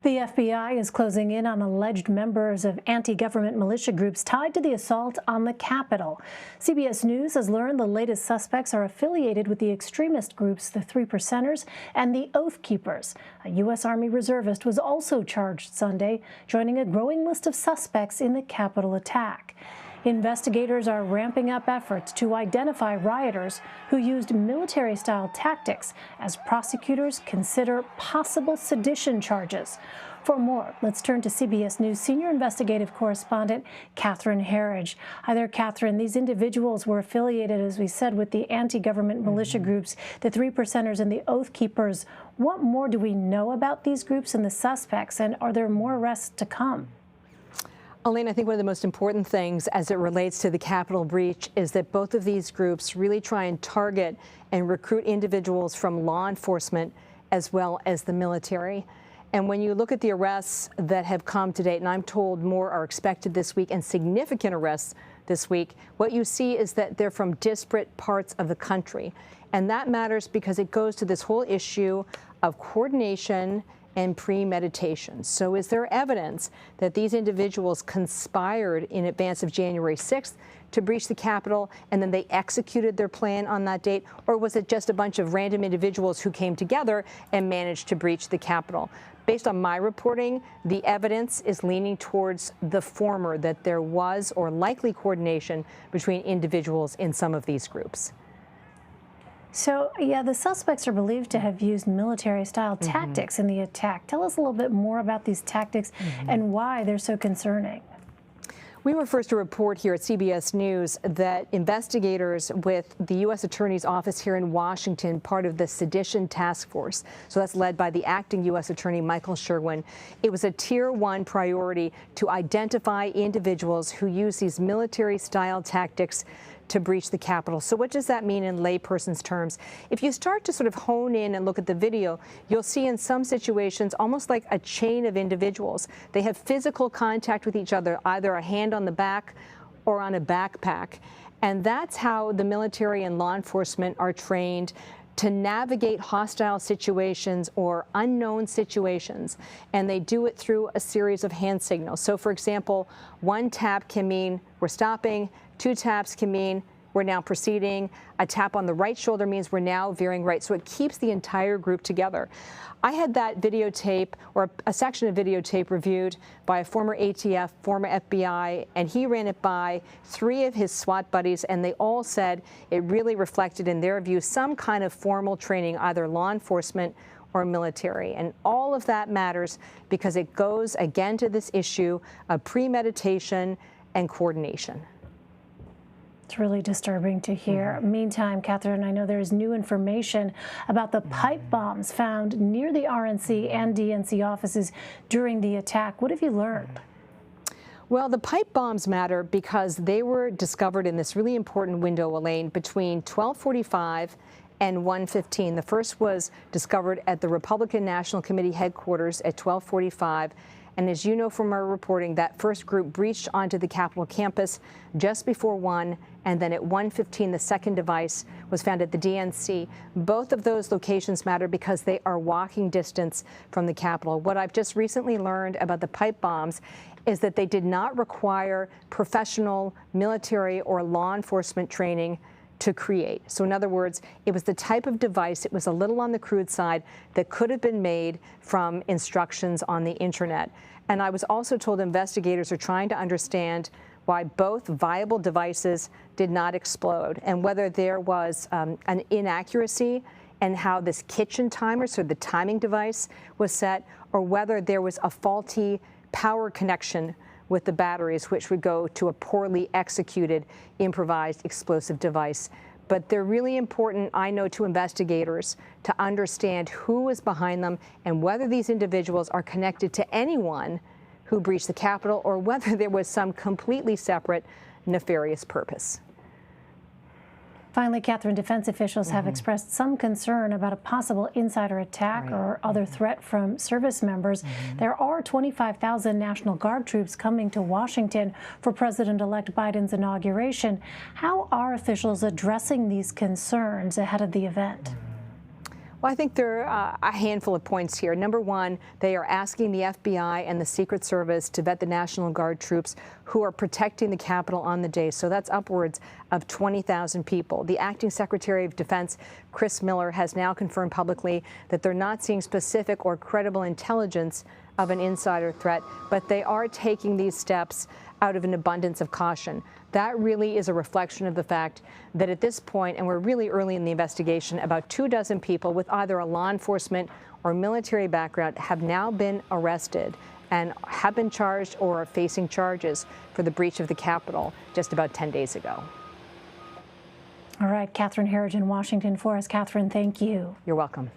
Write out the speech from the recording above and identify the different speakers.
Speaker 1: The FBI is closing in on alleged members of anti-government militia groups tied to the assault on the Capitol. CBS News has learned the latest suspects are affiliated with the extremist groups the Three Percenters and the Oath Keepers. A U.S. Army reservist was also charged Sunday, joining a growing list of suspects in the Capitol attack. Investigators are ramping up efforts to identify rioters who used military-style tactics as prosecutors consider possible sedition charges. For more, let's turn to CBS News senior investigative correspondent Catherine Herridge. Hi there, Catherine. These individuals were affiliated, as we said, with the anti-government militia groups, the Three Percenters and the Oath Keepers. What more do we know about these groups and the suspects, and are there more arrests to come?
Speaker 2: Elaine, I think one of the most important things as it relates to the Capitol breach is that both of these groups really try and target and recruit individuals from law enforcement as well as the military. And when you look at the arrests that have come to date, and I'm told more are expected this week and significant arrests this week, what you see is that they're from disparate parts of the country. And that matters because it goes to this whole issue of coordination and premeditation. So is there evidence that these individuals conspired in advance of January 6th to breach the Capitol and then they executed their plan on that date? Or was it just a bunch of random individuals who came together and managed to breach the Capitol? Based on my reporting, the evidence is leaning towards the former, that there was or likely coordination between individuals in some of these groups.
Speaker 1: So, yeah, the suspects are believed to have used military-style tactics in the attack. Tell us a little bit more about these tactics and why they're so concerning.
Speaker 2: We were first to report here at CBS News that investigators with the U.S. Attorney's Office here in Washington, part of the Sedition Task Force, so that's led by the acting U.S. Attorney Michael Sherwin, it was a Tier 1 priority to identify individuals who use these military-style tactics to breach the Capitol. So what does that mean in layperson's terms? If you start to sort of hone in and look at the video, you'll see in some situations almost like a chain of individuals. They have physical contact with each other, either a hand on the back or on a backpack. And that's how the military and law enforcement are trained to navigate hostile situations or unknown situations. And they do it through a series of hand signals. So, for example, one tap can mean we're stopping. Two taps can mean we're now proceeding. A tap on the right shoulder means we're now veering right. So it keeps the entire group together. I had that videotape, or a section of videotape, reviewed by a former ATF, former FBI, and he ran it by 3 of his SWAT buddies, and they all said it really reflected, in their view, some kind of formal training, either law enforcement or military. And all of that matters because it goes, again, to this issue of premeditation and coordination.
Speaker 1: It's really disturbing to hear. Meantime, Catherine, I know there is new information about the pipe bombs found near the RNC and DNC offices during the attack. What have you learned?
Speaker 2: Well, the pipe bombs matter because they were discovered in this really important window, Elaine, between 12:45 and 1:15. The first was discovered at the Republican National Committee headquarters at 12:45. And as you know from our reporting, that first group breached onto the Capitol campus just before 1, and then at 1:15, the second device was found at the DNC. Both of those locations matter because they are walking distance from the Capitol. What I've just recently learned about the pipe bombs is that they did not require professional military or law enforcement training to create. So in other words, it was the type of device, it was a little on the crude side, that could have been made from instructions on the internet. And I was also told investigators are trying to understand why both viable devices did not explode and whether there was an inaccuracy in how this kitchen timer, so the timing device, was set, or whether there was a faulty power connection with the batteries, which would go to a poorly executed improvised explosive device. But they're really important, I know, to investigators to understand who is behind them and whether these individuals are connected to anyone who breached the Capitol or whether there was some completely separate nefarious purpose.
Speaker 1: Finally, Catherine, defense officials have expressed some concern about a possible insider attack or other threat from service members. There are 25,000 National Guard troops coming to Washington for President-elect Biden's inauguration. How are officials addressing these concerns ahead of the event?
Speaker 2: Well, I think there are a handful of points here. Number one, they are asking the FBI and the Secret Service to vet the National Guard troops who are protecting the Capitol on the day. So that's upwards of 20,000 people. The acting Secretary of Defense, Chris Miller, has now confirmed publicly that they're not seeing specific or credible intelligence of an insider threat, but they are taking these steps out of an abundance of caution. That really is a reflection of the fact that at this point, and we're really early in the investigation, about 24 people with either a law enforcement or military background have now been arrested and have been charged or are facing charges for the breach of the Capitol just about 10 days ago.
Speaker 1: All right, Catherine Herridge in Washington for us. Catherine, thank you.
Speaker 2: You're welcome.